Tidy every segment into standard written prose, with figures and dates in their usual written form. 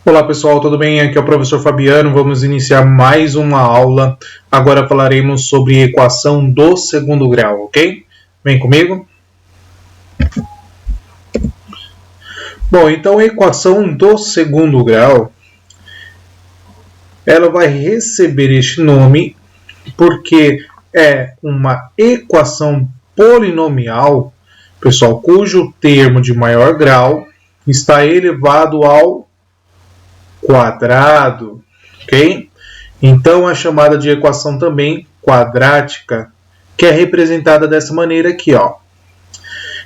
Olá pessoal, tudo bem? Aqui é o professor Fabiano. Vamos iniciar mais uma aula. Agora falaremos sobre equação do segundo grau, ok? Vem comigo. Bom, então a equação do segundo grau, ela vai receber este nome porque é uma equação polinomial, pessoal, cujo termo de maior grau está elevado ao quadrado, ok? Então, é chamada de equação também quadrática, que é representada dessa maneira aqui, ó.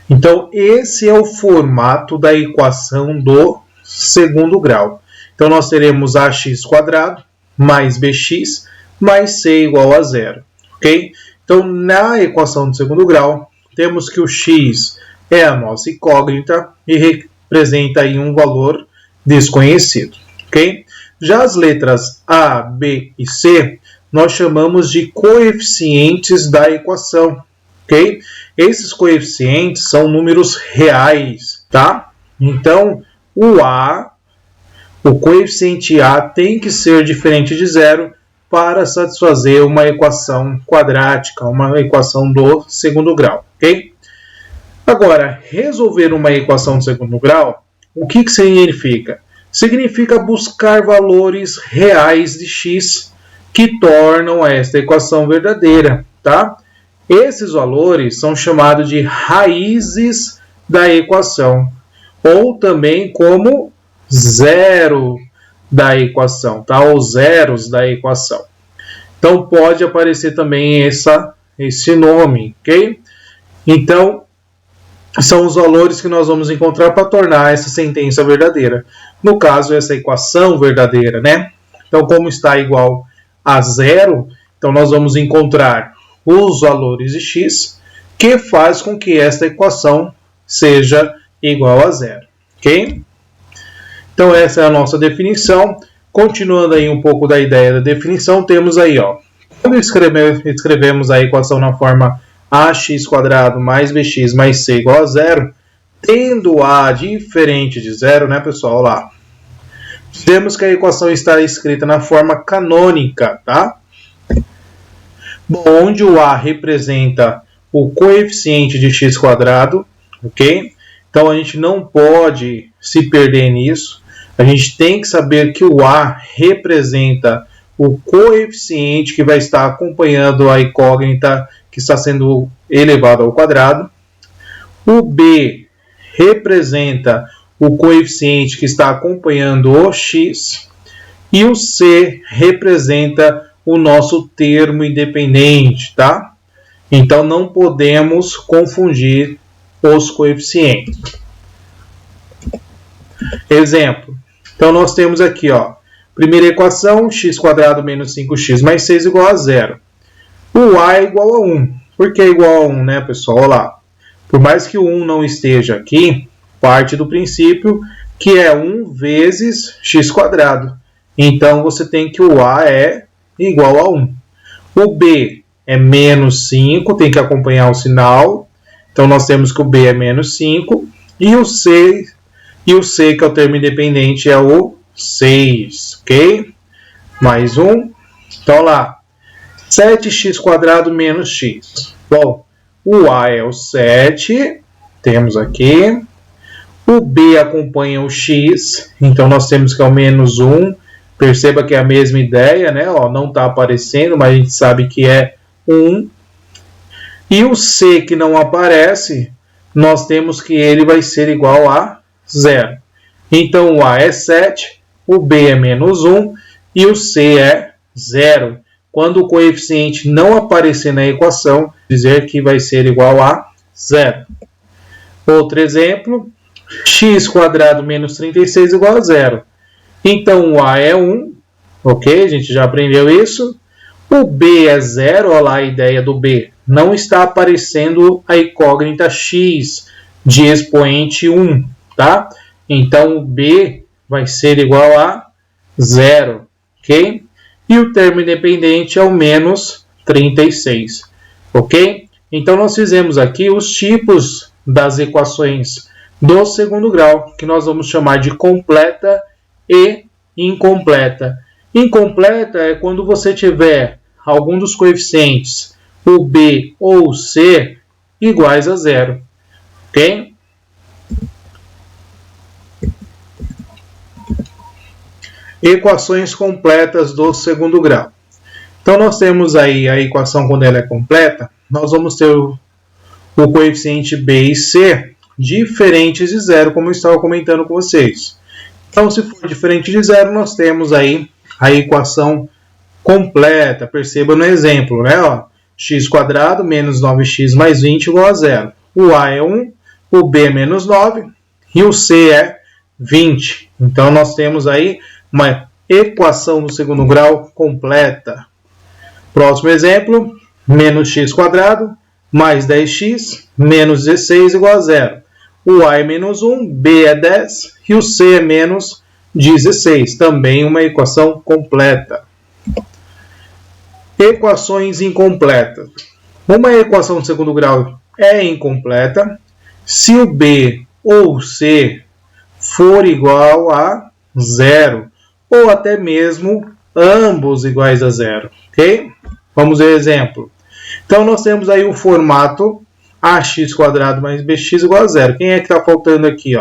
Então, esse é o formato da equação do segundo grau. Então, nós teremos ax quadrado mais bx mais c igual a zero, ok? Então, na equação do segundo grau, temos que o x é a nossa incógnita e representa aí um valor desconhecido. Okay? Já as letras A, B e C, nós chamamos de coeficientes da equação. Okay? Esses coeficientes são números reais. Tá? Então, o coeficiente A tem que ser diferente de zero para satisfazer uma equação quadrática, uma equação do segundo grau. Okay? Agora, resolver uma equação do segundo grau, o que significa? Significa buscar valores reais de x que tornam esta equação verdadeira, tá? Esses valores são chamados de raízes da equação, ou também como zero da equação, tá? Ou zeros da equação. Então, pode aparecer também esse nome, ok? Então, são os valores que nós vamos encontrar para tornar essa sentença verdadeira. No caso, essa equação verdadeira, né? Então, como está igual a zero, então nós vamos encontrar os valores de x que faz com que esta equação seja igual a zero, ok? Então, essa é a nossa definição. Continuando aí um pouco da ideia da definição, temos aí, ó, quando escrevemos a equação na forma ax quadrado mais bx mais c igual a zero, tendo a diferente de zero, né, pessoal? Olha lá. Temos que a equação está escrita na forma canônica, tá? Bom, onde o a representa o coeficiente de x quadrado, ok? Então, a gente não pode se perder nisso. A gente tem que saber que o a representa o coeficiente que vai estar acompanhando a incógnita que está sendo elevado ao quadrado. O b representa o coeficiente que está acompanhando o x. E o c representa o nosso termo independente, tá? Então, não podemos confundir os coeficientes. Exemplo. Então, nós temos aqui, ó, primeira equação, x quadrado menos 5x mais 6 igual a zero. O a é igual a 1. Por que é igual a 1, né, pessoal? Olha lá. Por mais que o 1 não esteja aqui, parte do princípio que é 1 vezes x quadrado. Então, você tem que o a é igual a 1. O b é menos 5, tem que acompanhar o sinal. Então, nós temos que o b é menos 5. E o c, que é o termo independente, é o 6, ok? Mais 1. Então, lá. 7x quadrado menos x. Bom, o a é o 7, temos aqui. O b acompanha o x, então nós temos que é o menos 1. Perceba que é a mesma ideia, né? Ó, não está aparecendo, mas a gente sabe que é 1. E o c que não aparece, nós temos que ele vai ser igual a 0. Então, o a é 7, o b é menos 1 e o c é 0. Quando o coeficiente não aparecer na equação, dizer que vai ser igual a 0. Outro exemplo, x quadrado menos 36 igual a 0. Então, o a é 1, ok? A gente já aprendeu isso. O b é 0, olha lá a ideia do b. Não está aparecendo a incógnita x de expoente 1, tá? Então, o b vai ser igual a 0, ok? E o termo independente é o menos 36, ok? Então, nós fizemos aqui os tipos das equações do segundo grau, que nós vamos chamar de completa e incompleta. Incompleta é quando você tiver algum dos coeficientes, o B ou o C, iguais a zero. Ok? Equações completas do segundo grau. Então, nós temos aí a equação quando ela é completa, nós vamos ter o coeficiente B e C diferentes de zero, como eu estava comentando com vocês. Então, se for diferente de zero, nós temos aí a equação completa. Perceba no exemplo, né? Ó, x² menos 9x mais 20 igual a zero. O A é 1, o B é menos 9 e o C é 20. Então, nós temos aí uma equação do segundo grau completa. Próximo exemplo, menos x² mais 10x menos 16 igual a zero. O A é menos 1, B é 10 e o C é menos 16. Também uma equação completa. Equações incompletas. Uma equação de segundo grau é incompleta se o B ou o C for igual a zero, ou até mesmo ambos iguais a zero. Ok? Vamos ver o exemplo. Então, nós temos aí o formato ax² mais bx igual a zero. Quem é que está faltando aqui?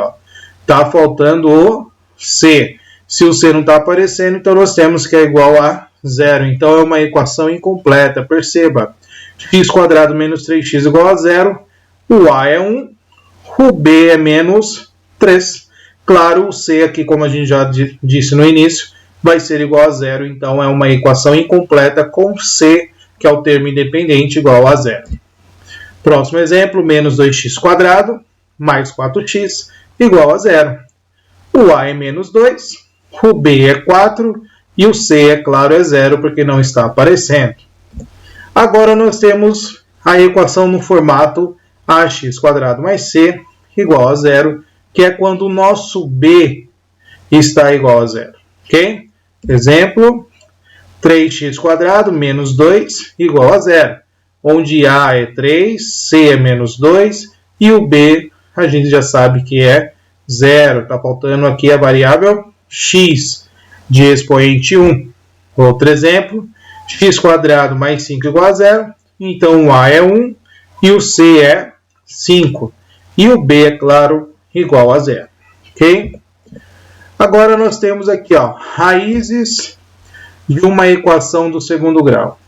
Está faltando o C. Se o C não está aparecendo, então nós temos que é igual a zero. Então, é uma equação incompleta. Perceba, x² menos 3x igual a zero. O A é 1, o B é menos 3. Claro, o C aqui, como a gente já disse no início, vai ser igual a zero. Então, é uma equação incompleta com C, que é o termo independente, igual a zero. Próximo exemplo, menos 2x² mais 4x igual a zero. O A é menos 2, o B é 4 e o C, é claro, é zero, porque não está aparecendo. Agora nós temos a equação no formato ax² mais c igual a zero, que é quando o nosso B está igual a zero. Ok? Exemplo, 3x² menos 2 igual a zero, onde A é 3, C é menos 2 e o B a gente já sabe que é zero. Está faltando aqui a variável x de expoente 1. Outro exemplo, x² mais 5 igual a zero, então o A é 1 e o C é 5. E o B, é claro, igual a zero. Ok? Agora nós temos aqui raízes de uma equação do segundo grau.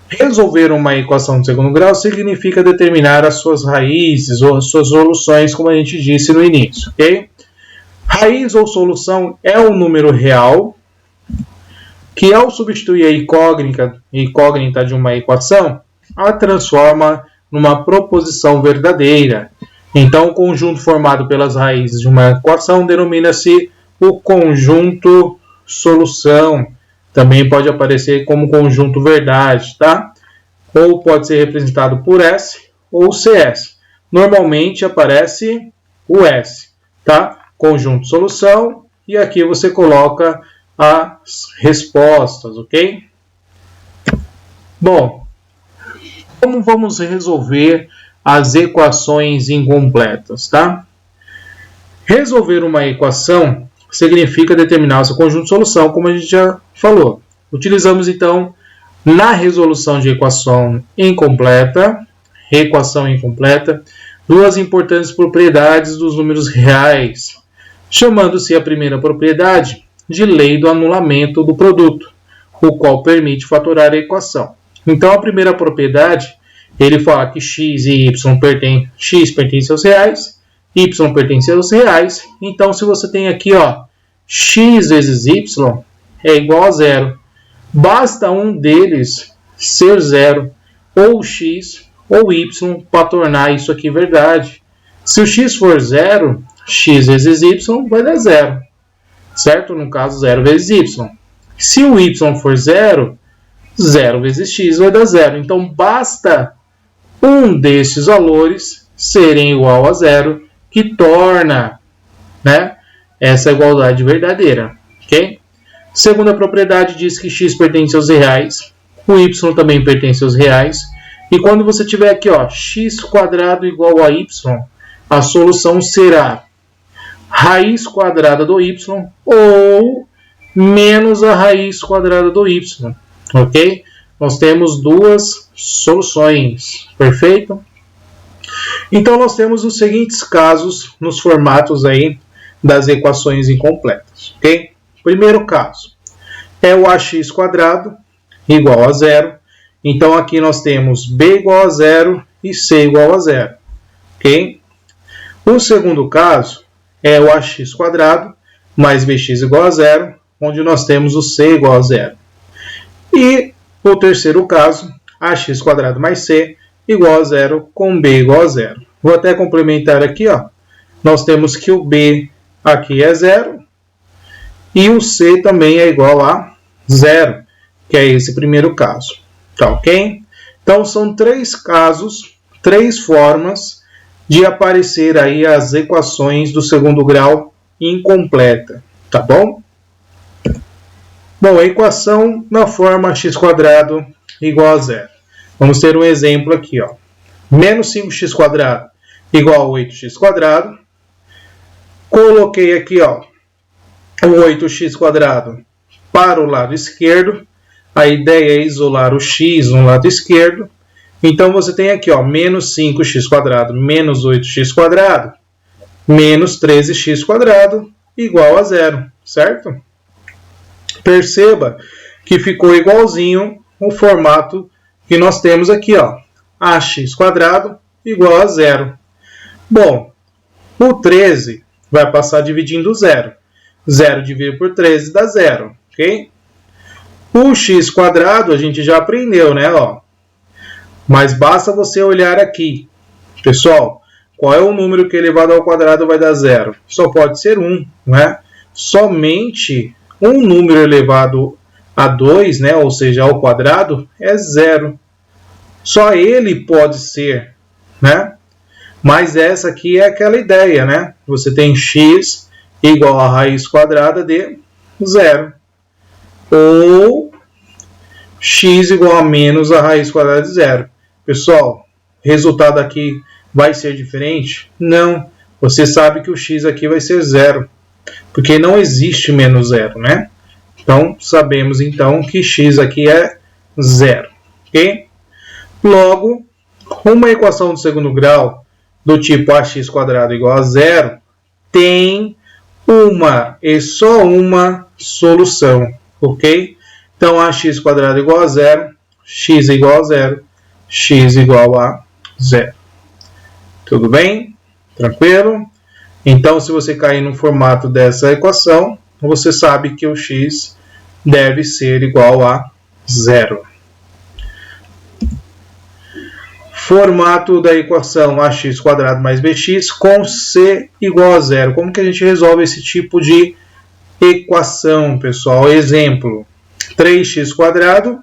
Resolver uma equação do segundo grau significa determinar as suas raízes ou as suas soluções, como a gente disse no início. Okay? Raiz ou solução é um número real que, ao substituir a incógnita de uma equação, a transforma numa proposição verdadeira. Então, o conjunto formado pelas raízes de uma equação denomina-se o conjunto solução. Também pode aparecer como conjunto verdade, tá? Ou pode ser representado por S ou CS. Normalmente aparece o S, tá? Conjunto solução, e aqui você coloca as respostas, ok? Bom, como vamos resolver as equações incompletas, tá? Resolver uma equação significa determinar o seu conjunto de solução, como a gente já falou. Utilizamos, então, na resolução de equação incompleta, duas importantes propriedades dos números reais, chamando-se a primeira propriedade de lei do anulamento do produto, o qual permite fatorar a equação. Então, a primeira propriedade, ele fala que x e x pertence aos reais, y pertence aos reais. Então, se você tem aqui, x vezes y é igual a zero. Basta um deles ser zero, ou x ou y, para tornar isso aqui verdade. Se o x for zero, x vezes y vai dar zero, certo? No caso, 0 vezes y. Se o y for zero, 0 vezes x vai dar zero. Então, basta um desses valores serem igual a zero, que torna, né, essa igualdade verdadeira. Okay? Segunda propriedade diz que x pertence aos reais, o y também pertence aos reais, e quando você tiver aqui x² igual a y, a solução será raiz quadrada do y ou menos a raiz quadrada do y, ok? Nós temos duas soluções, perfeito? Então, nós temos os seguintes casos nos formatos aí das equações incompletas, ok? Primeiro caso é o ax² igual a zero. Então, aqui nós temos b igual a zero e c igual a zero, ok? O segundo caso é o ax² mais bx igual a zero, onde nós temos o c igual a zero. E o terceiro caso, ax² mais c igual a zero com b igual a zero. Vou até complementar aqui, ó. Nós temos que o b aqui é zero e o c também é igual a zero, que é esse primeiro caso. Tá ok? Então, são três casos, três formas de aparecer aí as equações do segundo grau incompleta. Tá bom? Bom, a equação na forma x² igual a zero. Vamos ter um exemplo aqui, ó. Menos 5x² igual a 8x². Coloquei aqui, ó, o 8x² para o lado esquerdo. A ideia é isolar o x no lado esquerdo. Então, você tem aqui, ó, menos 5x² menos 8x² menos 13x² igual a zero, certo? Perceba que ficou igualzinho o formato que nós temos aqui, ó, ax² igual a zero. Bom, o 13 vai passar dividindo zero. 0 dividido por 13 dá zero, ok? O x² a gente já aprendeu, né? Ó. Mas basta você olhar aqui. Pessoal, qual é o número que elevado ao quadrado vai dar zero? Só pode ser 1, né? Somente um número elevado a 2, né? Ou seja, ao quadrado, é zero. Só ele pode ser, né? Mas essa aqui é aquela ideia, né? Você tem x igual a raiz quadrada de zero. Ou x igual a menos a raiz quadrada de zero. Pessoal, o resultado aqui vai ser diferente? Não. Você sabe que o x aqui vai ser zero. Porque não existe menos zero, né? Então, sabemos então que x aqui é zero. Ok? Logo, uma equação do segundo grau do tipo ax² igual a zero tem uma e só uma solução, ok? Então, ax² igual a zero, x igual a zero, x igual a zero. Tudo bem? Tranquilo? Então, se você cair no formato dessa equação, você sabe que o x deve ser igual a zero. Formato da equação ax² mais bx com c igual a zero. Como que a gente resolve esse tipo de equação, pessoal? Exemplo, 3x²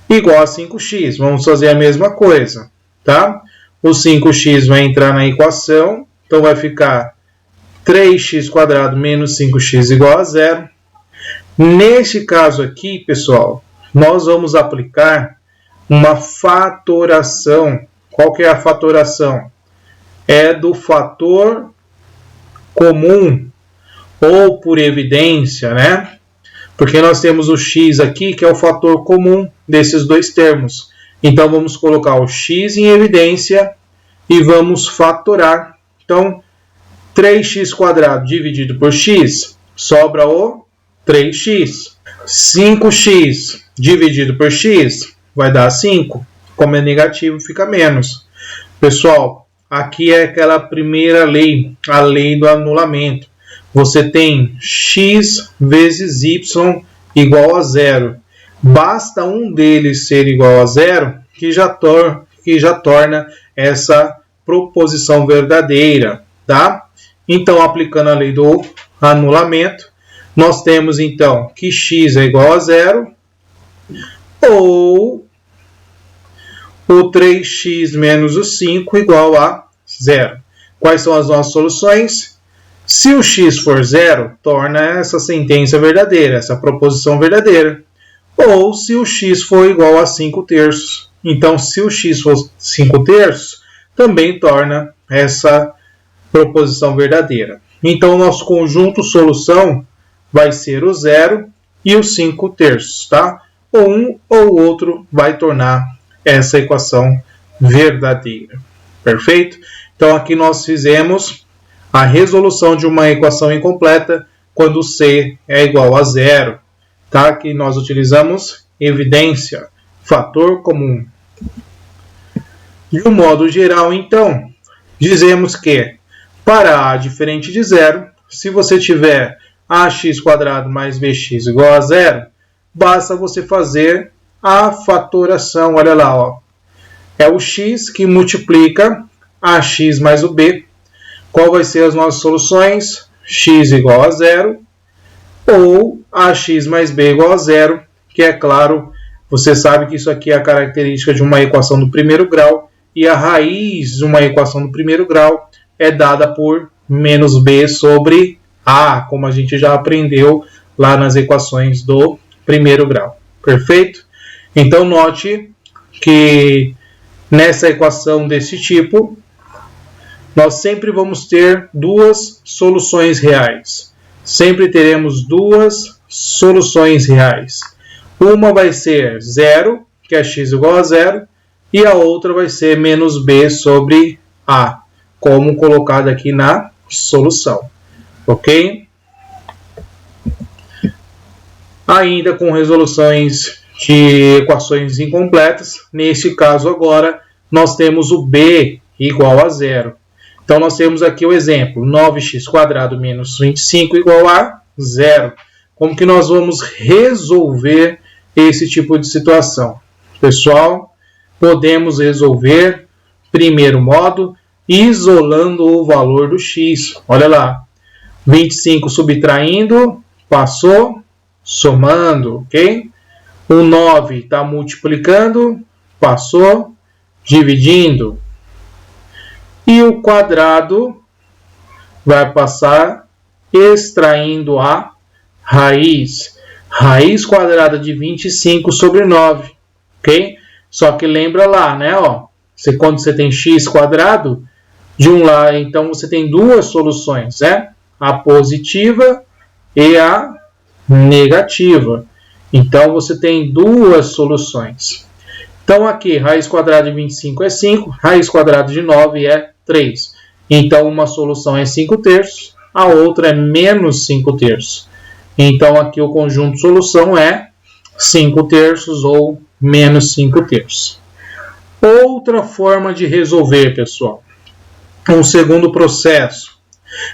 igual a 5x. Vamos fazer a mesma coisa, tá? O 5x vai entrar na equação, então vai ficar 3x² menos 5x igual a zero. Neste caso aqui, pessoal, nós vamos aplicar uma fatoração. Qual que é a fatoração? É do fator comum ou por evidência, né? Porque nós temos o x aqui, que é o fator comum desses dois termos. Então, vamos colocar o x em evidência e vamos fatorar. Então, 3x² dividido por x, sobra o 3x. 5x dividido por x vai dar 5. Como é negativo, fica menos. Pessoal, aqui é aquela primeira lei, a lei do anulamento. Você tem x vezes y igual a zero. Basta um deles ser igual a zero que já torna essa proposição verdadeira, tá? Então, aplicando a lei do anulamento, nós temos então que x é igual a zero ou o 3x menos o 5 igual a zero. Quais são as nossas soluções? Se o x for zero, torna essa sentença verdadeira, essa proposição verdadeira. Ou se o x for igual a 5 terços. Então, se o x for 5 terços, também torna essa proposição verdadeira. Então, o nosso conjunto solução vai ser o zero e os 5 terços, tá? Ou um ou outro vai tornar essa equação verdadeira. Perfeito? Então aqui nós fizemos a resolução de uma equação incompleta quando C é igual a 0. Tá? Aqui nós utilizamos evidência, fator comum. De um modo geral, então, dizemos que para A diferente de 0, se você tiver ax² mais bx igual a 0, basta você fazer a fatoração. Olha lá, ó. É o x que multiplica ax mais o b. Qual vai ser as nossas soluções? X igual a 0 ou ax mais b igual a 0, que é claro, você sabe que isso aqui é a característica de uma equação do primeiro grau, e a raiz de uma equação do primeiro grau é dada por menos b sobre a, como a gente já aprendeu lá nas equações do primeiro grau. Perfeito? Então note que nessa equação desse tipo, nós sempre vamos ter duas soluções reais. Sempre teremos duas soluções reais. Uma vai ser 0, que é x igual a 0, e a outra vai ser menos b sobre a, como colocado aqui na solução. Ok? Ainda com resoluções de equações incompletas, neste caso agora, nós temos o b igual a 0. Então, nós temos aqui o exemplo, 9x² menos 25 igual a 0. Como que nós vamos resolver esse tipo de situação? Pessoal, podemos resolver, primeiro modo, isolando o valor do x. Olha lá, 25 subtraindo, passou, somando, ok? O 9 está multiplicando, passou, dividindo. E o quadrado vai passar extraindo a raiz. Raiz quadrada de 25 sobre 9. Ok? Só que lembra lá, né? Ó, quando você tem x², de um lado, então você tem duas soluções, né? A positiva e a negativa. Então você tem duas soluções. Então aqui, raiz quadrada de 25 é 5, raiz quadrada de 9 é 3. Então uma solução é 5 terços, a outra é menos 5 terços. Então aqui o conjunto solução é 5 terços ou menos 5 terços. Outra forma de resolver, pessoal. Um segundo processo.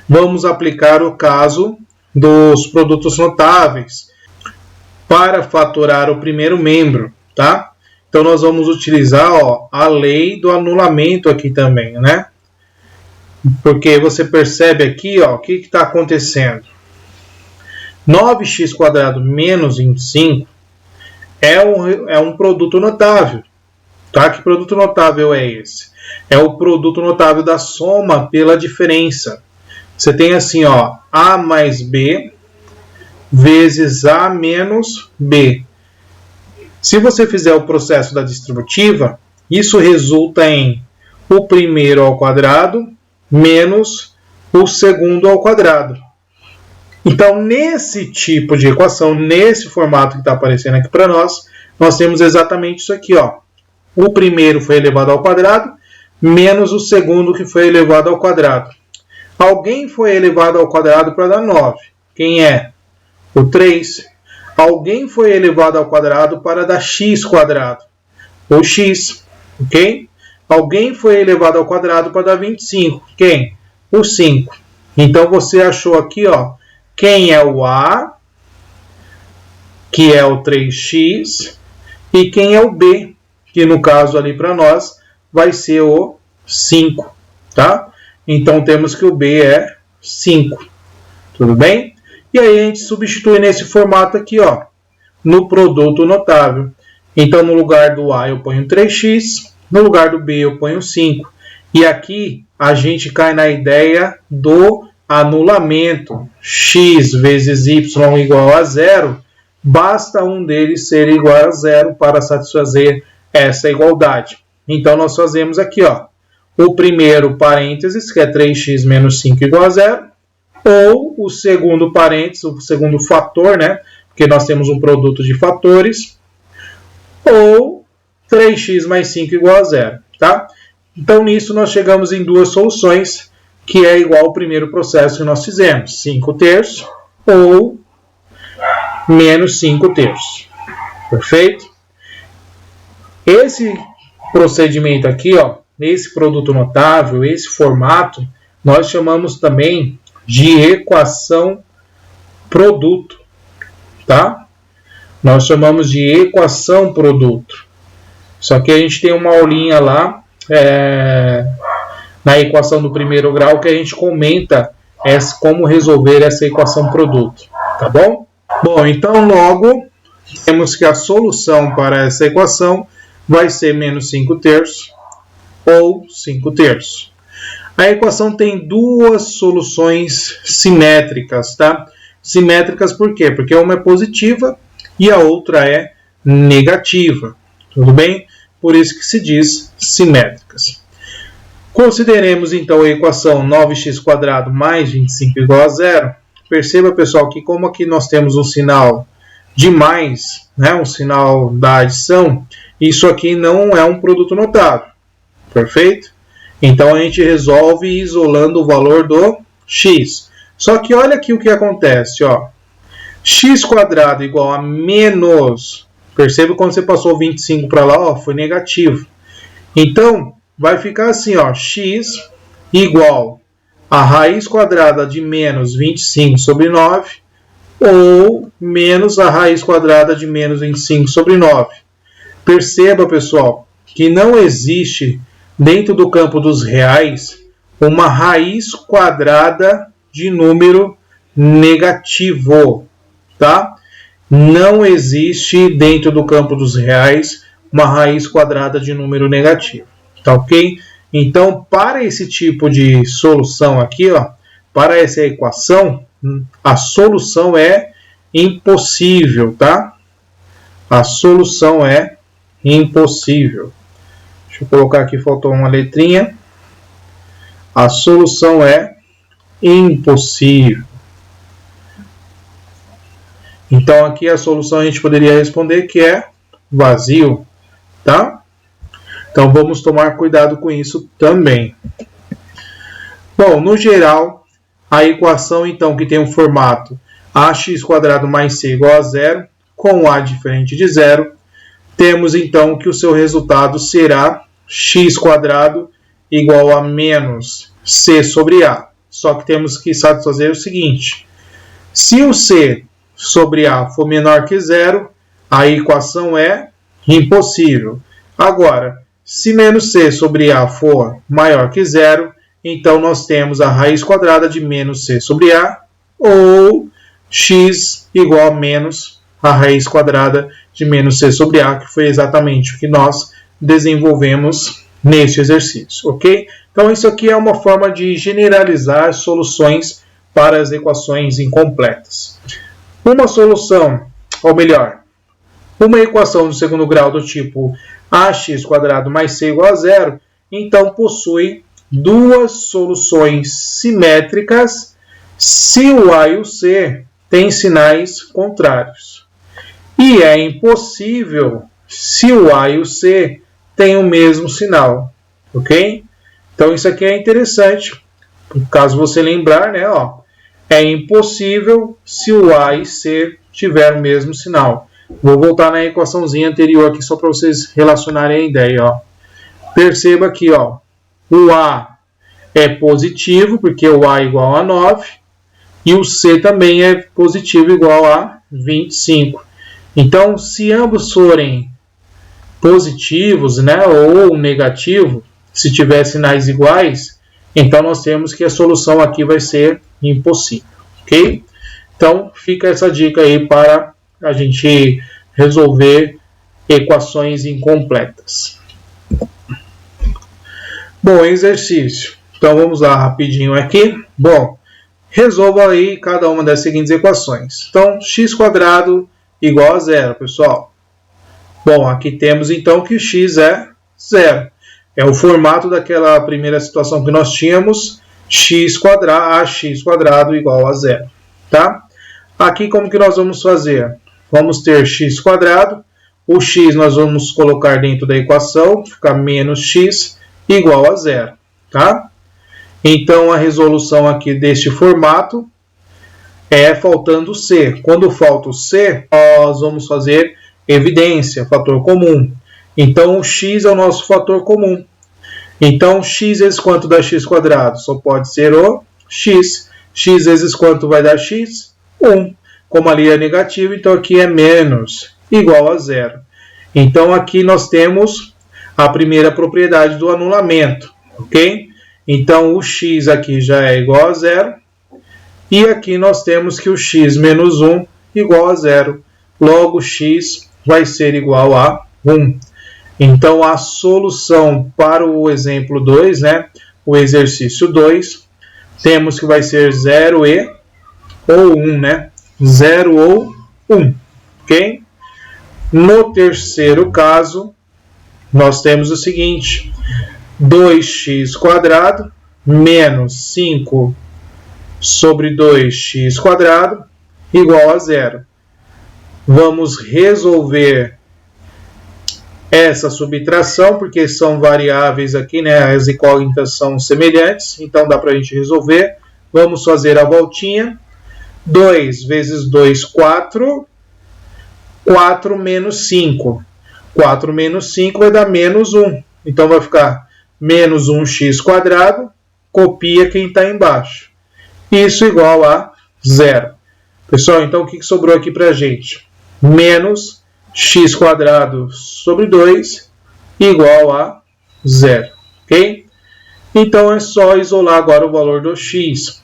Vamos aplicar o caso dos produtos notáveis para fatorar o primeiro membro, tá? Então nós vamos utilizar, ó, a lei do anulamento aqui também, né? Porque você percebe aqui, ó, o que está acontecendo. 9x² menos 25 é um produto notável. Tá? Que produto notável é esse? É o produto notável da soma pela diferença. Você tem assim, ó, A mais B vezes A menos B. Se você fizer o processo da distributiva, isso resulta em o primeiro ao quadrado menos o segundo ao quadrado. Então, nesse tipo de equação, nesse formato que está aparecendo aqui para nós, nós temos exatamente isso aqui, ó. O primeiro foi elevado ao quadrado, menos o segundo que foi elevado ao quadrado. Alguém foi elevado ao quadrado para dar 9. Quem é? O 3. Alguém foi elevado ao quadrado para dar x². O x. Ok? Alguém foi elevado ao quadrado para dar 25. Quem? O 5. Então, você achou aqui, ó, quem é o A, que é o 3x, e quem é o B, que no caso ali para nós vai ser o 5, tá? Então temos que o B é 5, tudo bem? E aí a gente substitui nesse formato aqui, ó, no produto notável. Então no lugar do A eu ponho 3x, no lugar do B eu ponho 5. E aqui a gente cai na ideia do anulamento. X vezes y igual a 0, basta um deles ser igual a 0 para satisfazer essa igualdade. Então, nós fazemos aqui, ó, o primeiro parênteses, que é 3x menos 5 igual a 0, ou o segundo parênteses, o segundo fator, né? porque nós temos um produto de fatores, ou 3x mais 5 igual a 0. Tá? Então, nisso, nós chegamos em duas soluções, que é igual ao primeiro processo que nós fizemos, 5 terços ou menos 5 terços. Perfeito? Esse procedimento aqui, ó, esse produto notável, esse formato, nós chamamos também de equação produto, tá? Nós chamamos de equação produto. Só que a gente tem uma aulinha lá, na equação do primeiro grau, que a gente comenta como resolver essa equação produto, tá bom? Bom, então logo temos que a solução para essa equação vai ser menos 5 terços ou 5 terços. A equação tem duas soluções simétricas, tá? Simétricas por quê? Porque uma é positiva e a outra é negativa, tudo bem? Por isso que se diz simétricas. Consideremos então a equação 9x² mais 25 igual a 0. Perceba, pessoal, que como aqui nós temos um sinal de mais, né, um sinal da adição, isso aqui não é um produto notável. Perfeito? Então a gente resolve isolando o valor do x. Só que olha aqui o que acontece, ó. x² igual a menos... Perceba quando você passou 25 para lá, ó, foi negativo. Então, vai ficar assim, ó, x igual a raiz quadrada de menos 25 sobre 9 ou menos a raiz quadrada de menos 25 sobre 9. Perceba, pessoal, que não existe dentro do campo dos reais uma raiz quadrada de número negativo, tá? Não existe dentro do campo dos reais uma raiz quadrada de número negativo, tá ok? Então, para esse tipo de solução aqui, ó, para essa equação, a solução é impossível, tá? A solução é impossível. Deixa eu colocar aqui, faltou uma letrinha. A solução é impossível. Então, aqui a solução a gente poderia responder que é vazio, tá? Então, vamos tomar cuidado com isso também. Bom, no geral, a equação, então, que tem um formato ax² mais c igual a 0, com a diferente de 0, temos, então, que o seu resultado será x² igual a menos c sobre a. Só que temos que satisfazer o seguinte: se o c sobre a for menor que 0, a equação é impossível. Agora, se menos c sobre a for maior que 0, então nós temos a raiz quadrada de menos c sobre a, ou x igual a menos a raiz quadrada de menos c sobre a, que foi exatamente o que nós desenvolvemos neste exercício, ok? Então, isso aqui é uma forma de generalizar soluções para as equações incompletas. Uma solução, ou melhor, uma equação do segundo grau do tipo ax² mais c igual a 0, então possui duas soluções simétricas se o a e o c têm sinais contrários. E é impossível se o a e o c têm o mesmo sinal, ok? Então isso aqui é interessante, caso você lembrar, né, ó. É impossível se o a e c tiver o mesmo sinal. Vou voltar na equaçãozinha anterior aqui só para vocês relacionarem a ideia, ó. Perceba aqui, ó, o a é positivo porque o a é igual a 9 e o c também é positivo igual a 25. Então, se ambos forem positivos, né, ou negativo, se tiver sinais iguais, então nós temos que a solução aqui vai ser impossível, ok? Então, fica essa dica aí para a gente resolver equações incompletas. Bom, exercício. Então, vamos lá rapidinho aqui. Bom, resolva aí cada uma das seguintes equações. Então, x² igual a 0, pessoal. Bom, aqui temos então que x é 0. É o formato daquela primeira situação que nós tínhamos, ax² igual a 0, tá? Aqui como que nós vamos fazer? vamos ter x quadrado. O x nós vamos colocar dentro da equação, fica menos x igual a zero, tá? Então, a resolução aqui deste formato é faltando c. Quando falta o c, nós vamos fazer evidência, fator comum. Então, o x é o nosso fator comum. Então, x vezes quanto dá x quadrado? Só pode ser o x. X vezes quanto vai dar x? 1. Como ali é negativo, então aqui é menos, igual a zero. Então, aqui nós temos a primeira propriedade do anulamento, ok? Então, o x aqui já é igual a zero. E aqui nós temos que o x menos 1 igual a zero. Logo, x vai ser igual a 1. Então, a solução para o exemplo 2, né, o exercício 2, temos que vai ser 0 ou 1, né? 0 ou 1, ok? No terceiro caso, nós temos o seguinte, 2x quadrado menos 5 sobre 2x quadrado igual a zero. Vamos resolver essa subtração, porque são variáveis aqui, né? As incógnitas são semelhantes, então dá para a gente resolver. Vamos fazer a voltinha. 2 vezes 2, 4. 4 menos 5. 4 menos 5 vai dar menos 1. Então vai ficar menos 1x quadrado. Copia quem está embaixo. Isso igual a zero. Pessoal, então o que sobrou aqui para a gente? Menos x quadrado sobre 2 igual a zero, ok? Então, é só isolar agora o valor do x.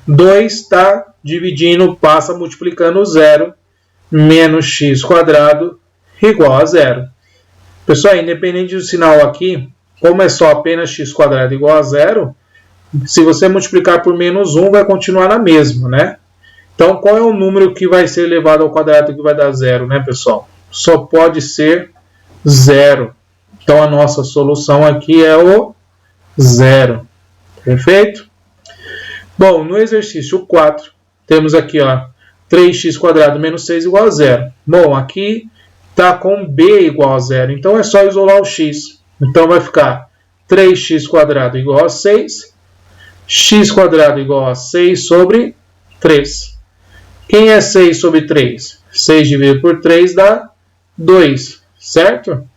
2 está dividindo, passa multiplicando zero, menos x quadrado igual a zero. Pessoal, independente do sinal aqui, como é só apenas x quadrado igual a zero, se você multiplicar por menos 1, vai continuar na mesma, né? Então, qual é o número que vai ser elevado ao quadrado que vai dar zero, né, pessoal? Só pode ser zero. Então, a nossa solução aqui é o zero. Perfeito? Bom, no exercício 4, temos aqui, ó, 3x quadrado menos 6 igual a zero. Bom, aqui está com b igual a zero. Então, é só isolar o x. Então, vai ficar 3x quadrado igual a 6. X quadrado igual a 6 sobre 3. Quem é 6 sobre 3? 6 dividido por 3 dá 2, certo?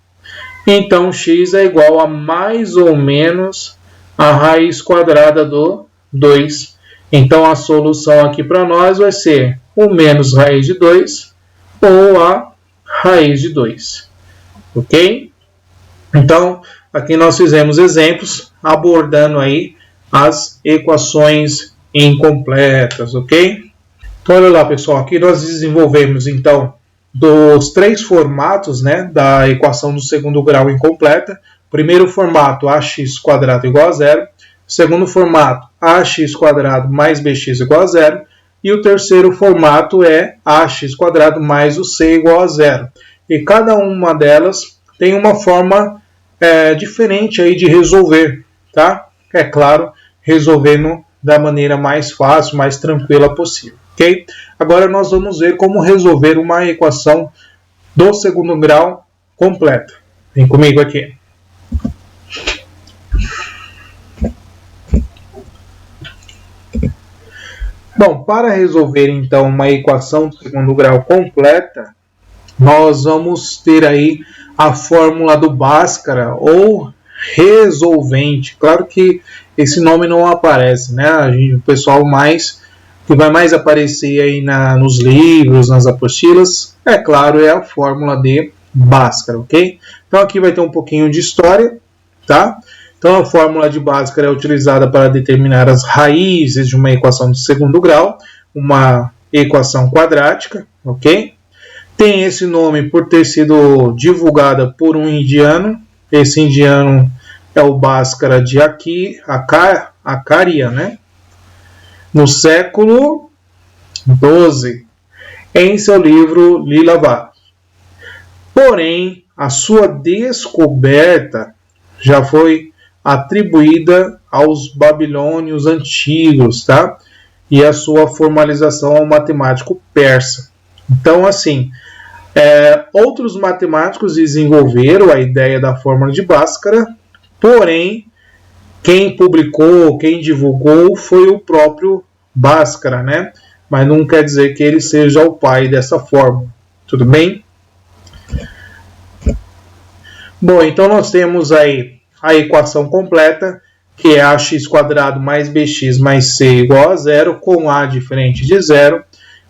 Então, x é igual a mais ou menos a raiz quadrada do 2. Então, a solução aqui para nós vai ser o menos raiz de 2 ou a raiz de 2. Ok? Então, aqui nós fizemos exemplos abordando aí as equações incompletas, ok? Então, olha lá, pessoal, aqui nós desenvolvemos, então, dos 3 formatos, né, da equação do segundo grau incompleta. Primeiro formato, ax quadrado igual a zero. Segundo formato, ax quadrado mais bx igual a zero. E o terceiro formato é ax quadrado mais o c igual a zero. E cada uma delas tem uma forma diferente aí de resolver, tá? É claro, resolvendo da maneira mais fácil, mais tranquila possível. Okay? Agora nós vamos ver como resolver uma equação do segundo grau completa. Vem comigo aqui. Bom, para resolver então uma equação do segundo grau completa, nós vamos ter aí a fórmula do Bhaskara ou resolvente. Claro que esse nome não aparece, né? O pessoal que vai mais aparecer aí nos livros, nas apostilas, é claro, é a fórmula de Bhaskara, ok? Então aqui vai ter um pouquinho de história, tá? Então a fórmula de Bhaskara é utilizada para determinar as raízes de uma equação de segundo grau, uma equação quadrática, ok? Tem esse nome por ter sido divulgada por um indiano. Esse indiano é o Bhaskara de Acharya, né? No século XII, em seu livro Lilavati. Porém, a sua descoberta já foi atribuída aos babilônios antigos, tá? E a sua formalização ao matemático persa. Então, assim, Outros matemáticos desenvolveram a ideia da fórmula de Bhaskara, porém, quem publicou, quem divulgou foi o próprio Bhaskara, né? Mas não quer dizer que ele seja o pai dessa fórmula, tudo bem? Bom, então nós temos aí a equação completa, que é ax² mais bx mais c igual a zero, com a diferente de zero.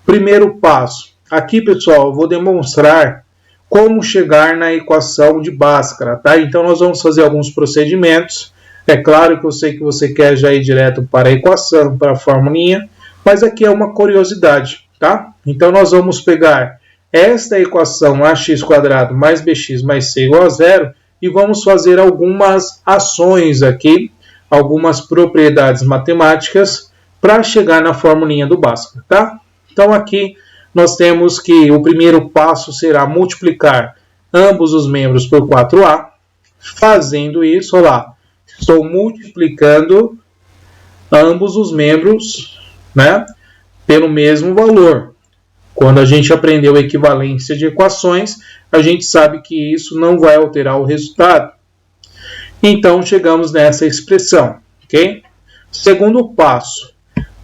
Primeiro passo. Aqui, pessoal, eu vou demonstrar como chegar na equação de Bhaskara, tá? Então, nós vamos fazer alguns procedimentos. É claro que eu sei que você quer já ir direto para a equação, para a formulinha, mas aqui é uma curiosidade, tá? Então, nós vamos pegar esta equação ax² mais bx mais c igual a zero e vamos fazer algumas ações aqui, algumas propriedades matemáticas para chegar na formulinha do Bhaskara, tá? Então, aqui nós temos que o primeiro passo será multiplicar ambos os membros por 4a. Fazendo isso, olha lá, estou multiplicando ambos os membros, né, pelo mesmo valor. Quando a gente aprendeu a equivalência de equações, a gente sabe que isso não vai alterar o resultado. Então, chegamos nessa expressão, ok? Segundo passo,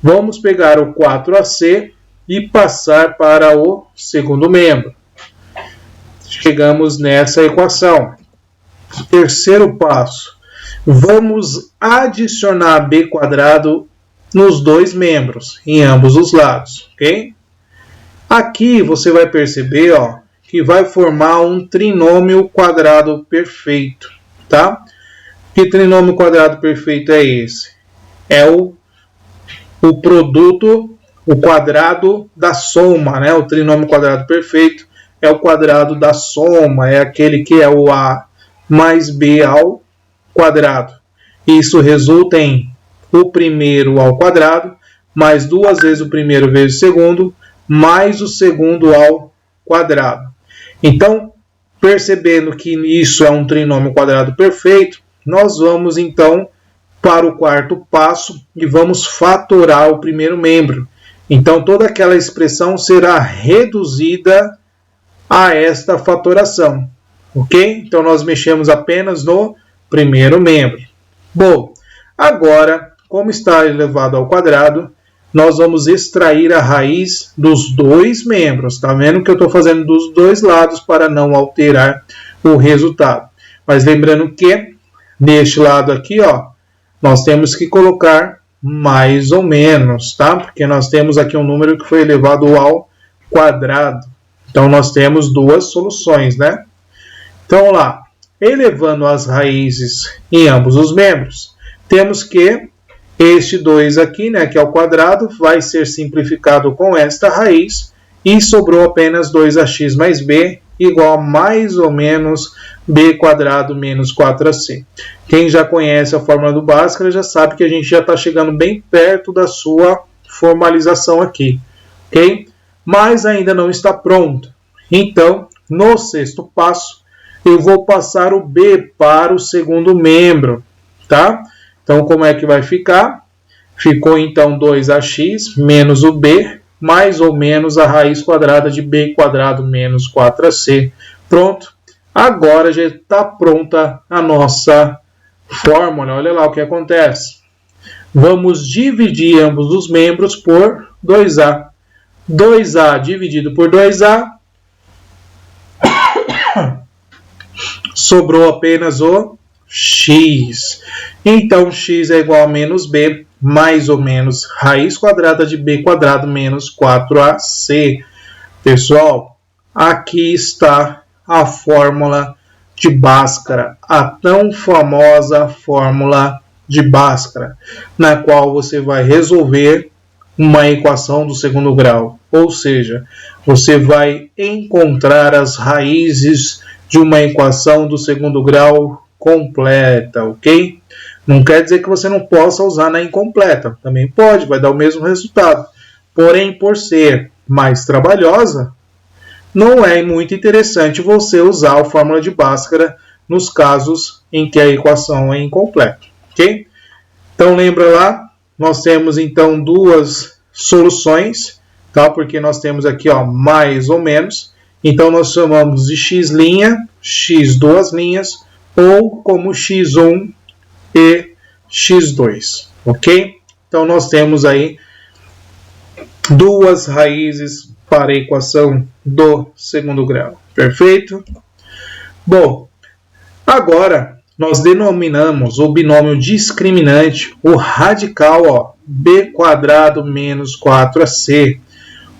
vamos pegar o 4ac e passar para o segundo membro. Chegamos nessa equação. Terceiro passo, vamos adicionar b² nos dois membros, em ambos os lados, ok? Aqui você vai perceber, ó, que vai formar um trinômio quadrado perfeito, tá? Que trinômio quadrado perfeito é esse? É o produto, o quadrado da soma, né? O trinômio quadrado perfeito é o quadrado da soma, é aquele que é o a mais b ao quadrado. Isso resulta em o primeiro ao quadrado, mais duas vezes o primeiro vezes o segundo, mais o segundo ao quadrado. Então, percebendo que isso é um trinômio quadrado perfeito, nós vamos então para o quarto passo e vamos fatorar o primeiro membro. Então, toda aquela expressão será reduzida a esta fatoração, ok? Então, nós mexemos apenas no primeiro membro. Bom, agora, como está elevado ao quadrado, nós vamos extrair a raiz dos dois membros. Tá vendo que eu estou fazendo dos dois lados para não alterar o resultado. Mas lembrando que, neste lado aqui, ó, nós temos que colocar mais ou menos, tá? Porque nós temos aqui um número que foi elevado ao quadrado. Então, nós temos duas soluções, né? Então, lá, elevando as raízes em ambos os membros, temos que este 2 aqui, né, que é o quadrado, vai ser simplificado com esta raiz e sobrou apenas 2ax mais b igual a mais ou menos b² menos 4ac. Quem já conhece a fórmula do Bhaskara já sabe que a gente já está chegando bem perto da sua formalização aqui, ok? Mas ainda não está pronto. Então, no sexto passo, eu vou passar o b para o segundo membro, tá? Então, como é que vai ficar? Ficou, então, 2ax menos o b, mais ou menos a raiz quadrada de b² menos 4ac. Pronto. Agora já está pronta a nossa fórmula. Olha lá o que acontece. Vamos dividir ambos os membros por 2a. 2a dividido por 2a. Sobrou apenas o x. Então, x é igual a menos b, mais ou menos raiz quadrada de b² menos 4ac. Pessoal, aqui está a fórmula de Bhaskara, a tão famosa fórmula de Bhaskara, na qual você vai resolver uma equação do segundo grau. Ou seja, você vai encontrar as raízes de uma equação do segundo grau completa, ok? Não quer dizer que você não possa usar na incompleta. Também pode, vai dar o mesmo resultado. Porém, por ser mais trabalhosa, não é muito interessante você usar a fórmula de Bhaskara nos casos em que a equação é incompleta, ok? Então, lembra lá, nós temos então duas soluções, tá? Porque nós temos aqui, ó, mais ou menos. Então, nós chamamos de x', x duas linhas, ou como x1 e x2, ok? Então, nós temos aí duas raízes para a equação do segundo grau, perfeito? Bom, agora nós denominamos o binômio discriminante, o radical, ó, b² menos 4ac,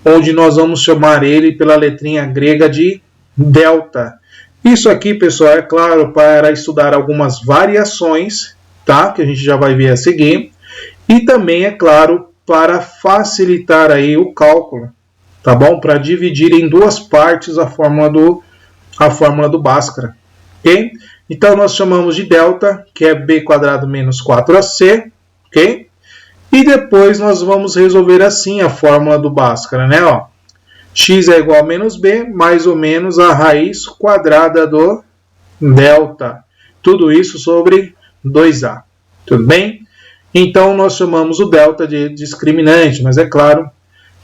onde nós vamos chamar ele pela letrinha grega de delta. Isso aqui, pessoal, é claro, para estudar algumas variações, tá? Que a gente já vai ver a seguir. E também, é claro, para facilitar aí o cálculo, tá bom? Para dividir em duas partes a fórmula do Bhaskara, ok? Então, nós chamamos de delta, que é b² menos 4ac, ok? E depois nós vamos resolver assim a fórmula do Bhaskara, né? Ó, x é igual a menos b, mais ou menos a raiz quadrada do delta. Tudo isso sobre 2a. Tudo bem? Então, nós chamamos o delta de discriminante, mas é claro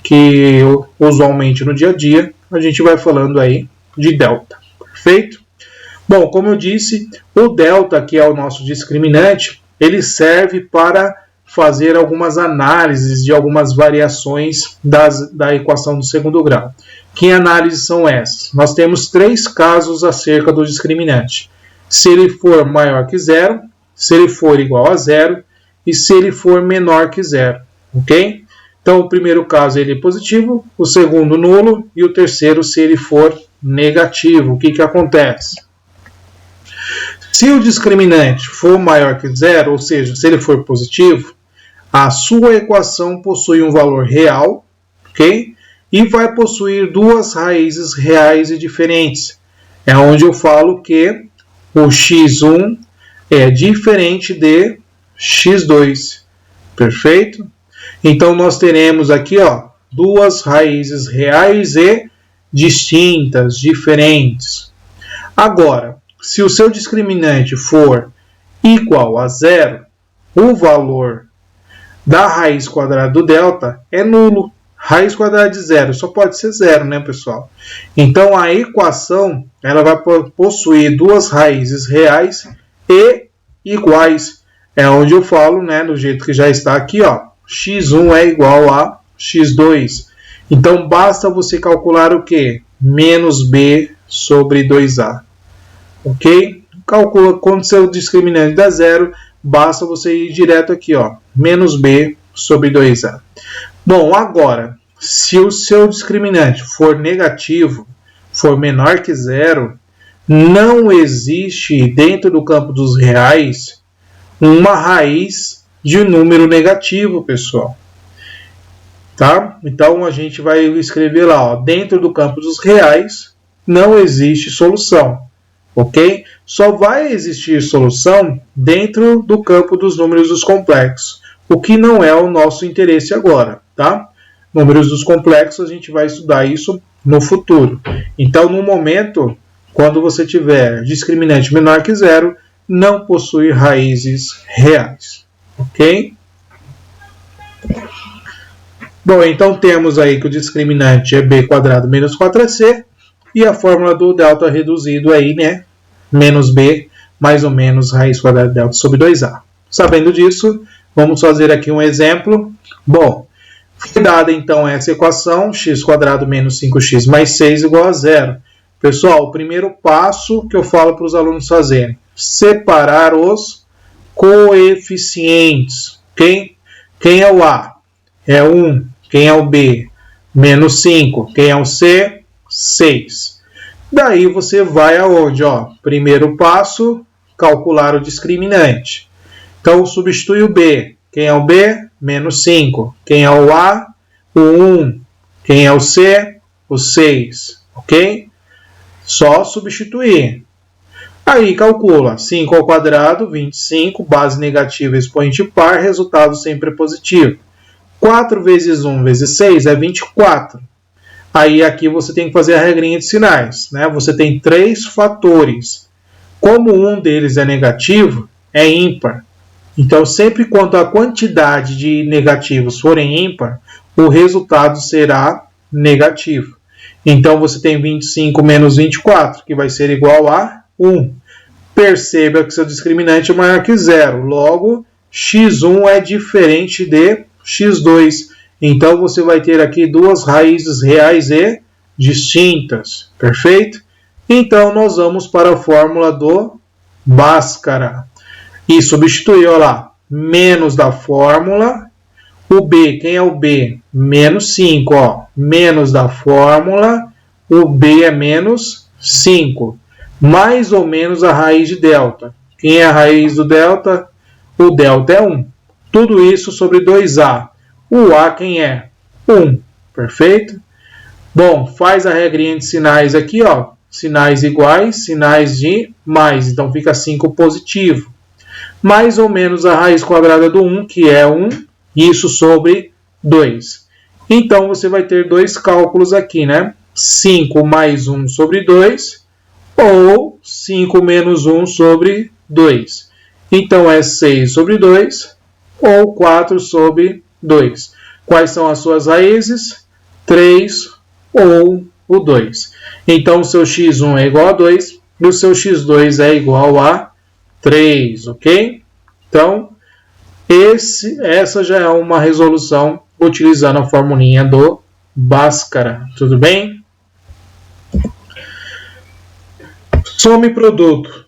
que usualmente no dia a dia a gente vai falando aí de delta. Perfeito? Bom, como eu disse, o delta, que é o nosso discriminante, ele serve para fazer algumas análises de algumas variações da equação do segundo grau. Que análises são essas? Nós temos três casos acerca do discriminante. Se ele for maior que zero, se ele for igual a zero e se ele for menor que zero, ok? Então, o primeiro caso ele é positivo, o segundo nulo e o terceiro se ele for negativo. O que acontece? Se o discriminante for maior que zero, ou seja, se ele for positivo, a sua equação possui um valor real, ok? E vai possuir duas raízes reais e diferentes. É onde eu falo que o x1 é diferente de x2, perfeito? Então, nós teremos aqui, ó, duas raízes reais e distintas, diferentes. Agora, se o seu discriminante for igual a zero, o valor da raiz quadrada do delta é nulo. Raiz quadrada de zero só pode ser zero, né, pessoal? Então, a equação ela vai possuir duas raízes reais e iguais. É onde eu falo, né, do jeito que já está aqui, ó, x1 é igual a x2. Então, basta você calcular o quê? Menos b sobre 2a. Ok? Calcula quando seu discriminante dá zero, basta você ir direto aqui, ó, menos b sobre 2a. Bom, agora, se o seu discriminante for negativo, for menor que zero, não existe dentro do campo dos reais uma raiz de um número negativo, pessoal. Tá? Então, a gente vai escrever lá, ó, dentro do campo dos reais, não existe solução. Ok? Só vai existir solução dentro do campo dos números dos complexos, o que não é o nosso interesse agora, tá? Números dos complexos, a gente vai estudar isso no futuro. Então, no momento, quando você tiver discriminante menor que zero, não possui raízes reais, ok? Bom, então temos aí que o discriminante é b² menos 4ac, e a fórmula do delta reduzido aí, né? Menos b, mais ou menos, raiz quadrada de delta sobre 2a. Sabendo disso, vamos fazer aqui um exemplo. Bom, foi dada então essa equação, x² menos 5x mais 6 igual a zero. Pessoal, o primeiro passo que eu falo para os alunos fazerem, separar os coeficientes. Okay? Quem é o A? É 1. Quem é o B? Menos 5. Quem é o C? 6. Daí você vai aonde? Ó, primeiro passo, calcular o discriminante. Então, substitui o B. Quem é o B? Menos 5. Quem é o A? O 1. Quem é o C? O 6. Ok? Só substituir. Aí calcula 5 ao quadrado, 25, base negativa, expoente par, resultado sempre positivo. 4 vezes 1 vezes 6 é 24. Aí aqui você tem que fazer a regrinha de sinais, né? Você tem 3 fatores. Como um deles é negativo, é ímpar. Então, sempre quando a quantidade de negativos forem ímpar, o resultado será negativo. Então, você tem 25 menos 24, que vai ser igual a 1. Perceba que seu discriminante é maior que 0. Logo, x1 é diferente de x2. Então, você vai ter aqui duas raízes reais e distintas. Perfeito? Então, nós vamos para a fórmula do Bhaskara. E substituir, olha lá, menos da fórmula. O B, quem é o B? Menos 5, ó. Menos da fórmula, o B é menos 5. Mais ou menos a raiz de delta. Quem é a raiz do delta? O delta é 1. Tudo isso sobre 2A. O A quem é? 1. Perfeito? Bom, faz a regrinha de sinais aqui, ó. Sinais iguais, sinais de mais. Então fica 5 positivo. Mais ou menos a raiz quadrada do 1, que é 1. Isso sobre 2. Então, você vai ter dois cálculos aqui, né? 5 mais 1 sobre 2 ou 5 menos 1 sobre 2. Então, é 6 sobre 2 ou 4 sobre 2. Quais são as suas raízes? 3 ou o 2. Então, o seu x1 é igual a 2 e o seu x2 é igual a 3, ok? Então, essa já é uma resolução utilizando a formulinha do Bhaskara. Tudo bem? Soma e produto.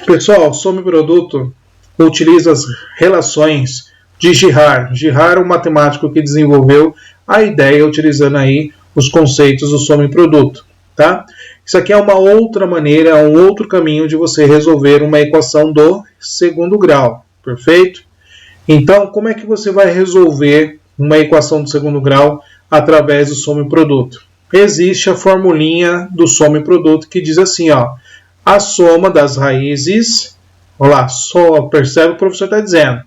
Pessoal, soma e produto utiliza as relações de Girard. Girard é um matemático que desenvolveu a ideia utilizando aí os conceitos do soma e produto. Tá? Isso aqui é uma outra maneira, um outro caminho de você resolver uma equação do segundo grau. Perfeito? Então, como é que você vai resolver uma equação do segundo grau através do soma e produto? Existe a formulinha do soma e produto que diz assim, ó, a soma das raízes, olha lá, percebe o que o professor está dizendo,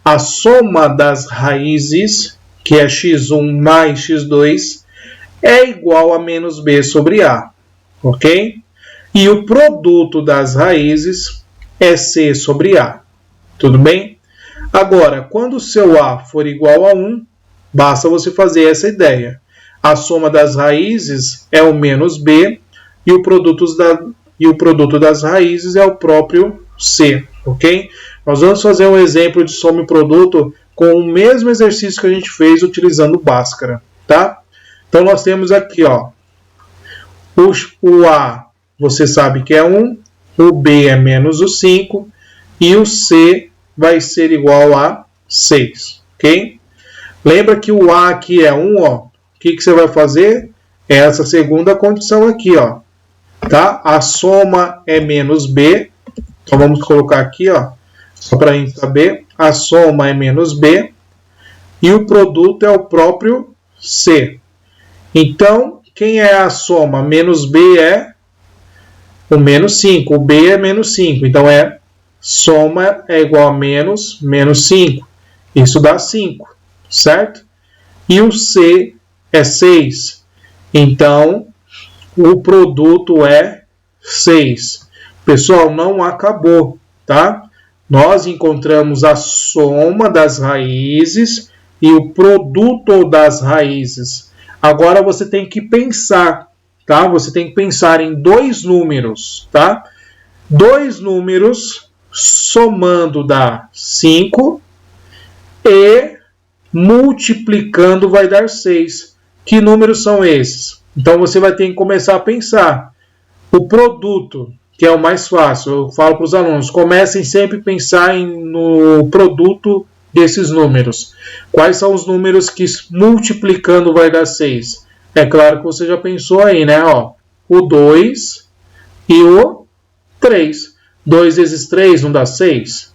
a soma das raízes, que é x1 mais x2, é igual a menos b sobre a, ok? E o produto das raízes é c sobre a, tudo bem? Agora, quando o seu A for igual a 1, basta você fazer essa ideia. A soma das raízes é o menos B e o produto das raízes é o próprio C, ok? Nós vamos fazer um exemplo de soma e produto com o mesmo exercício que a gente fez utilizando o Bhaskara, tá? Então, nós temos aqui, ó, o A, você sabe que é 1, o B é menos o 5 e o C vai ser igual a 6, ok? Lembra que o A aqui é 1, ó. O que você vai fazer? É essa segunda condição aqui, ó. Tá? A soma é menos B. Então, vamos colocar aqui, ó. Só para a gente saber. A soma é menos B. E o produto é o próprio C. Então, quem é a soma? Menos B é o menos 5. O B é menos 5. Então, soma é igual a menos 5. Isso dá 5, certo? E o C é 6. Então, o produto é 6. Pessoal, não acabou, tá? Nós encontramos a soma das raízes e o produto das raízes. Agora, você tem que pensar, tá? Você tem que pensar em dois números, tá? Dois números somando dá 5 e multiplicando vai dar 6. Que números são esses? Então, você vai ter que começar a pensar. O produto, que é o mais fácil, eu falo para os alunos, comecem sempre a pensar no produto desses números. Quais são os números que multiplicando vai dar 6? É claro que você já pensou aí, né? Ó, o 2 e o 3. 2 vezes 3 não dá 6?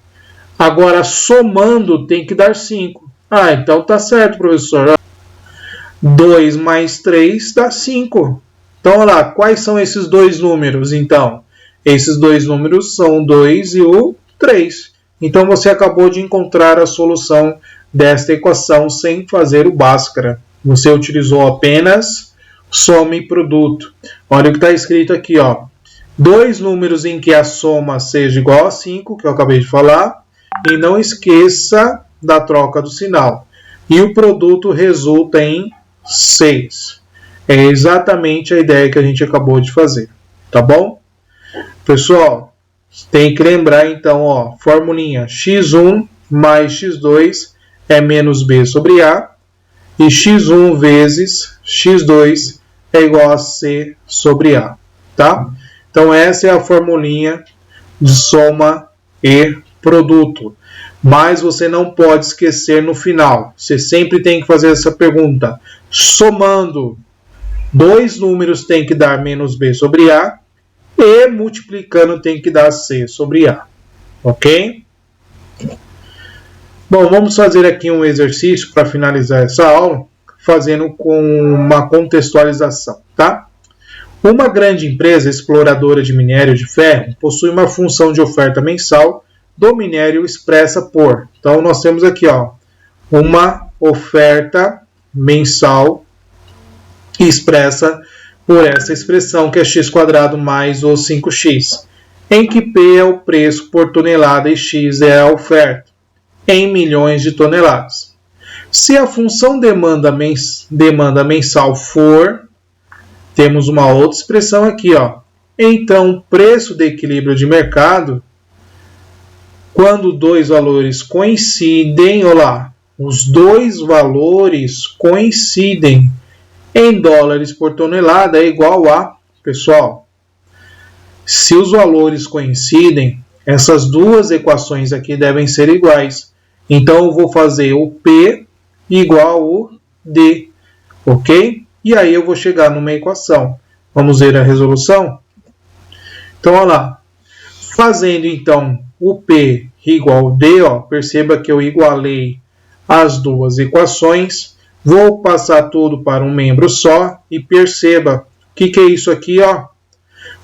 Agora, somando tem que dar 5. Ah, então tá certo, professor. 2 mais 3 dá 5. Então, olha lá, quais são esses dois números, então? Esses dois números são o 2 e o 3. Então, você acabou de encontrar a solução desta equação sem fazer o Bhaskara. Você utilizou apenas soma e produto. Olha o que está escrito aqui, ó. Dois números em que a soma seja igual a 5, que eu acabei de falar, e não esqueça da troca do sinal. E o produto resulta em 6. É exatamente a ideia que a gente acabou de fazer, tá bom? Pessoal, tem que lembrar então, ó, formulinha x1 mais x2 é menos b sobre a, e x1 vezes x2 é igual a c sobre a, tá? Então essa é a formulinha de soma e produto. Mas você não pode esquecer no final. Você sempre tem que fazer essa pergunta. Somando, dois números tem que dar menos b sobre a, e multiplicando tem que dar c sobre a. Ok? Bom, vamos fazer aqui um exercício para finalizar essa aula, fazendo com uma contextualização, tá? Uma grande empresa exploradora de minério de ferro possui uma função de oferta mensal do minério expressa por. Então, nós temos aqui, ó, uma oferta mensal expressa por essa expressão, que é x² mais o 5x, em que P é o preço por tonelada e x é a oferta, em milhões de toneladas. Se a função demanda mensal for, temos uma outra expressão aqui, ó. Então, o preço de equilíbrio de mercado, quando dois valores coincidem, olá, os dois valores coincidem em dólares por tonelada é igual a, pessoal, se os valores coincidem, essas duas equações aqui devem ser iguais. Então, eu vou fazer o P igual ao D, ok? E aí eu vou chegar numa equação. Vamos ver a resolução? Então, olha lá. Fazendo, então, o P igual ao D, ó, perceba que eu igualei as duas equações. Vou passar tudo para um membro só e perceba o que é isso aqui, ó?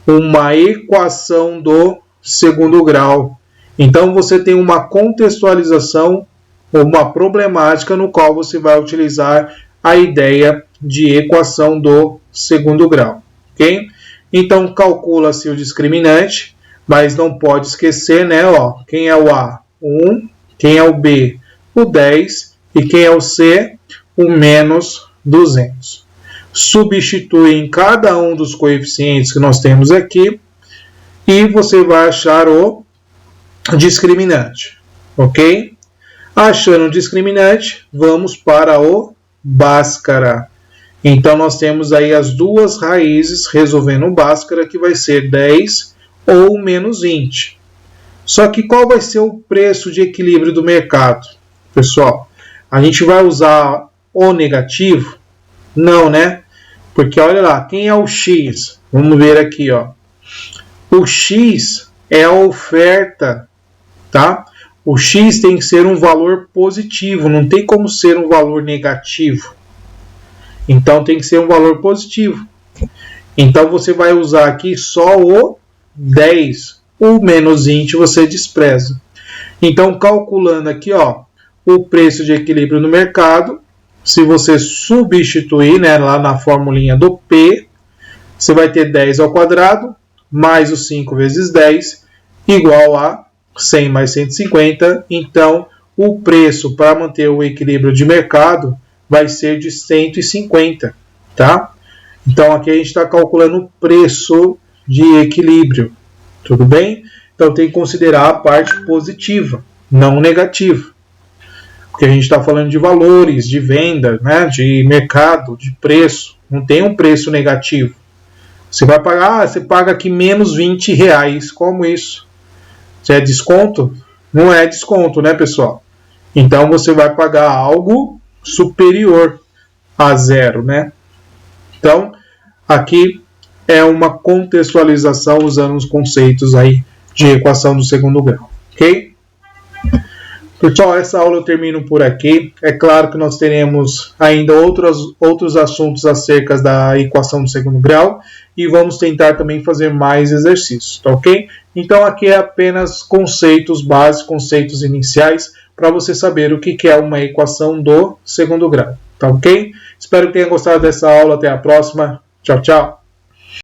Uma equação do segundo grau. Então, você tem uma contextualização, uma problemática no qual você vai utilizar a ideia de equação do segundo grau, ok? Então, calcula-se o discriminante, mas não pode esquecer, né? Ó, quem é o A? O 1, quem é o B? O 10, e quem é o C? O menos 200. Substitui em cada um dos coeficientes que nós temos aqui e você vai achar o discriminante, ok? Achando o discriminante, vamos para o Bhaskara. Então, nós temos aí as duas raízes resolvendo o Bhaskara, que vai ser 10 ou menos 20. Só que qual vai ser o preço de equilíbrio do mercado? Pessoal, a gente vai usar o negativo? Não, né? Porque olha lá, quem é o X? Vamos ver aqui, ó. O X é a oferta, tá? O X tem que ser um valor positivo, não tem como ser um valor negativo. Então, tem que ser um valor positivo. Então, você vai usar aqui só o 10. O menos 20 você despreza. Então, calculando aqui, ó, o preço de equilíbrio no mercado, se você substituir, né, lá na formulinha do P, você vai ter 10 ao quadrado, mais o 5 vezes 10, igual a 100 mais 150. Então, o preço para manter o equilíbrio de mercado vai ser de 150, tá? Então, aqui a gente está calculando o preço de equilíbrio, tudo bem? Então, tem que considerar a parte positiva, não negativa. Porque a gente está falando de valores, de venda, né? De mercado, de preço. Não tem um preço negativo. Você vai pagar, você paga aqui menos R$20. Como isso? Se é desconto? Não é desconto, né, pessoal? Então, você vai pagar algo superior a zero, né? Então, aqui é uma contextualização usando os conceitos aí de equação do segundo grau, ok? Pessoal, essa aula eu termino por aqui. É claro que nós teremos ainda outros assuntos acerca da equação do segundo grau e vamos tentar também fazer mais exercícios, tá ok? Então, aqui é apenas conceitos básicos, conceitos iniciais, para você saber o que é uma equação do segundo grau, tá ok? Espero que tenha gostado dessa aula. Até a próxima. Tchau, tchau.